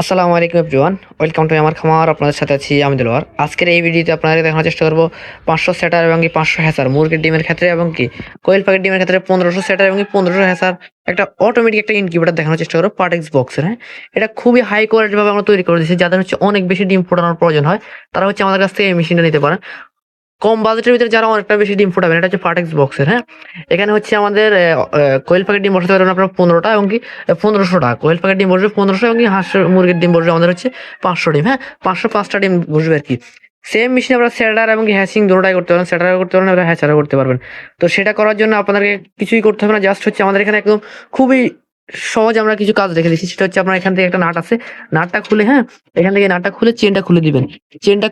আসসালামু আলাইকুম everyone, welcome to আমার খামার। আপনাদের সাথে আছি আমি দেলোয়ার। আজকের এই ভিডিওতে আপনাদের দেখানোর চেষ্টা করবো 500 সেটার এবং কি 500 হ্যাসার মুরগির ডিমের ক্ষেত্রে এবং কি কোয়েল পাখির ডিমের ক্ষেত্রে 1500 সেটার এবং কি 1500 হ্যাসার একটা অটোমেটিক একটা ইনকিউবেটর দেখানোর চেষ্টা করবো পার্টেক্স বক্সের। হ্যাঁ, এটা খুবই হাই কোয়ালিটি ভাবে আমরা তৈরি করে দিয়েছি। যাদের হচ্ছে অনেক বেশি ডিম ফোটানোর প্রয়োজন হয় তারা হচ্ছে আমাদের কাছ থেকে এই মেশিনটা নিতে পারেন। কম বাজেটের ভিতরে যারা অনেকটা বেশি ডিম ফোটাবেন, এটা হচ্ছে পার্টেক্স বক্সের। হ্যাঁ, এখানে হচ্ছে আমাদের কোয়েল পাখির ডিম বসাতে পারবেন আপনার 15টা এবং কি 1500 টাকা। কোয়েল পাখির ডিম বসবে 1500 এবং কি হাঁস মুরগির ডিম বসবে আমাদের হচ্ছে 500 ডিম। হ্যাঁ, 505টা ডিম বসবে আর কি। সেম মেশিনে আপনারা স্যাটার এবং কি হ্যাচিং দুটোটাই করতে পারবেন, স্যাটারও করতে পারবেন এবং হ্যাচারও করতে পারবেন। তো সেটা করার জন্য আপনাদেরকে কিছুই করতে হবে না, জাস্ট হচ্ছে আমাদের এখানে একদম খুবই সহজ আমরা কিছু কাজ রেখে দিচ্ছি। সেটা হচ্ছে আপনার এখান থেকে একটা নাট আছে, নাটটা খুলে, হ্যাঁ, এখান থেকে নাটটা খুলে চেনটা খুলে দিবেন। চেনটা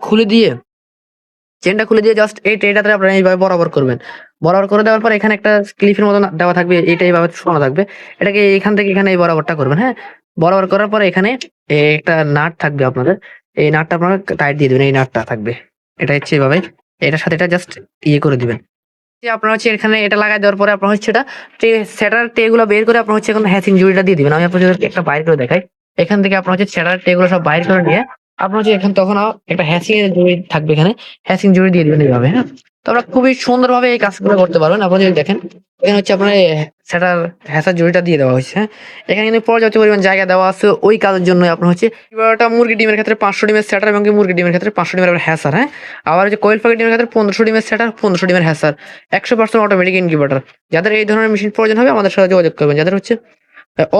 খুলে দিয়ে জাস্ট এই ট্রেটাতে আপনারা এইভাবে বরাবর করবেন। বরাবর করে দেওয়ার পর এখানে একটা ক্লিপের মতো দেওয়া থাকবে, এইটা এইভাবে শোনা থাকবে। এটাকে এখান থেকে এখানে এই বরাবরটা করবেন। হ্যাঁ, বরাবর করার পরে এখানে একটা নাট থাকবে আপনাদের, এই নাটটা আপনারা টাইট দিয়ে দিবেন। এই নাটটা থাকবে, এটা হচ্ছে এইভাবে, এটার সাথে এটা জাস্ট ইয়ে করে দিবেন। যে আপনার হচ্ছে এখানে এটা লাগাই দেওয়ার পরে আপনার হচ্ছে এটা ট্রে, সেটার ট্রে গুলো বের করে আপনার হচ্ছে এখন হ্যাচিং জুড়িটা দিয়ে দিবেন। আমি আপনাদেরকে একটা বাইর করে দেখাই। এখান থেকে আপনার হচ্ছে সেটার ট্রে গুলো সব বাইর করে নিয়ে আপনার হচ্ছে এখানে তখন একটা হ্যাচিং এর জুড়ি থাকবে, এখানে হ্যাচিং জুড়ি দিয়ে দিবেন এইভাবে। হ্যাঁ, তো আমরা খুবই সুন্দরভাবে এই কাজগুলো করতে পারবেন। আপনারা যদি দেখেন এখানে হচ্ছে আপনার সেটার হ্যাচার জুড়িটা দিয়ে দেওয়া হয়েছে। হ্যাঁ, এখানে কিন্তু পর্যাপ্ত পরিমাণ জায়গা দেওয়া আছে ওই কাজের জন্য। আপনার হচ্ছে এবারটা মুরগি ডিমের ক্ষেত্রে 500 ডিমের সেটার এবং কি মুরগি ডিমের ক্ষেত্রে 500 ডিমের হ্যাচার। হ্যাঁ, আবার হচ্ছে কোয়েল পাখি ডিমের ক্ষেত্রে 1500 ডিমের সেটার 1500 ডিমের হ্যাচার, 100% অটোমেটিক ইনকিউবেটর। যাদের এই ধরনের মেশিন প্রয়োজন হবে আমাদের সাথে যোগাযোগ করবেন। যাদের হচ্ছে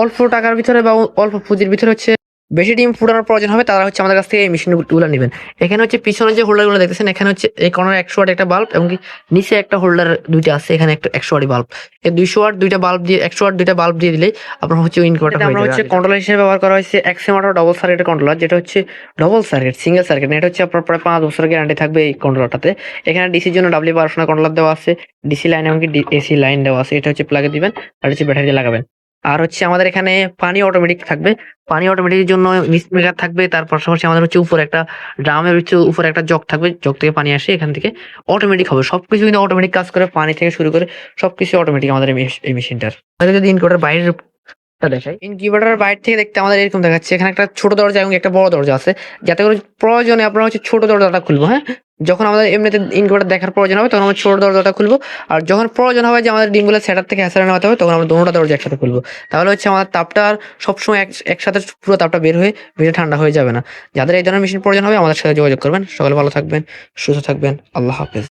অল্প টাকার ভিতরে বা অল্প পুঁজির ভিতরে হচ্ছে বেশি ডিম ফুটানোর প্রয়োজন হবে তারা হচ্ছে আমাদের কাছ থেকে এই মেশিনগুলো নেবেন। এখানে হচ্ছে পিছনে যে হোল্ডারগুলো দেখতেছেন, এখানে হচ্ছে এই কর্নারে 100 ওয়াট একটা বাল্ব এবং কি নিচে একটা হোল্ডার দুইটা আছে, এখানে একটা 100 ওয়াট বাল্ব। এই 200 ওয়াট দুইটা বাল্ব দিয়ে 100 ওয়াট দুইটা বাল্ব দিয়ে দিলেই আপনার হচ্ছে ইনভার্টার হয়ে যাবে। আমরা হচ্ছে কন্ট্রোলার হিসেবে ব্যবহার করা হয়েছে এক্সএমআর ডবল সার্কিটের কন্ট্রোলার, যেটা হচ্ছে ডবল সার্কিট, সিঙ্গেল সার্কিট না। এটা হচ্ছে আপনার প্রায় 5 বছরের গ্যারান্টি থাকবে এই কন্ট্রোলারটাতে। এখানে ডিসির জন্য W12 কন্ট্রোলার দেওয়া আছে, ডিসি লাইন এবং কি এসি লাইন দেওয়া আছে। এটা হচ্ছে প্লাগে দিবেন আর হচ্ছে ব্যাটারি লাগাবেন। আর হচ্ছে আমাদের এখানে পানি অটোমেটিক থাকবে, পানি অটোমেটিকের জন্য মিস্ট মেকার থাকবে। তার পাশাপাশি আমাদের হচ্ছে উপরে একটা ড্রামের হচ্ছে উপরে একটা জগ থাকবে, জগ থেকে পানি আসে, এখান থেকে অটোমেটিক হবে সবকিছু, কিন্তু অটোমেটিক কাজ করে, পানি থেকে শুরু করে সবকিছু অটোমেটিক আমাদের এই মেশিনটার। যদি ইনভার্টার বাইরের দেখাই, ইনকিউবেটরের বাইরে থেকে দেখতে আমাদের এরকম দেখাচ্ছে। এখানে একটা ছোট দরজা এবং একটা বড় দরজা আছে, যাতে করে প্রয়োজনে আপনারা হচ্ছে ছোট দরজাটা খুলবো। হ্যাঁ, যখন আমাদের এমনিতে ইনকিউবেটর দেখার প্রয়োজন হবে তখন আমরা ছোট দরজাটা খুলবো। আর যখন প্রয়োজন হবে যে আমাদের ডিমগুলো সেটার থেকে হ্যাচারে নেওয়াতে হবে তখন আমরা দুটোটা দরজা একসাথে খুলবো। তাহলে হচ্ছে আমাদের তাপটা আর সবসময় একসাথে পুরো তাপটা বের হয়ে বেশি ঠান্ডা হয়ে যাবে না। যাদের এই ধরনের মেশিন প্রয়োজন হবে আমাদের সাথে যোগাযোগ করবেন। সকলে ভালো থাকবেন, সুস্থ থাকবেন। আল্লাহ হাফেজ।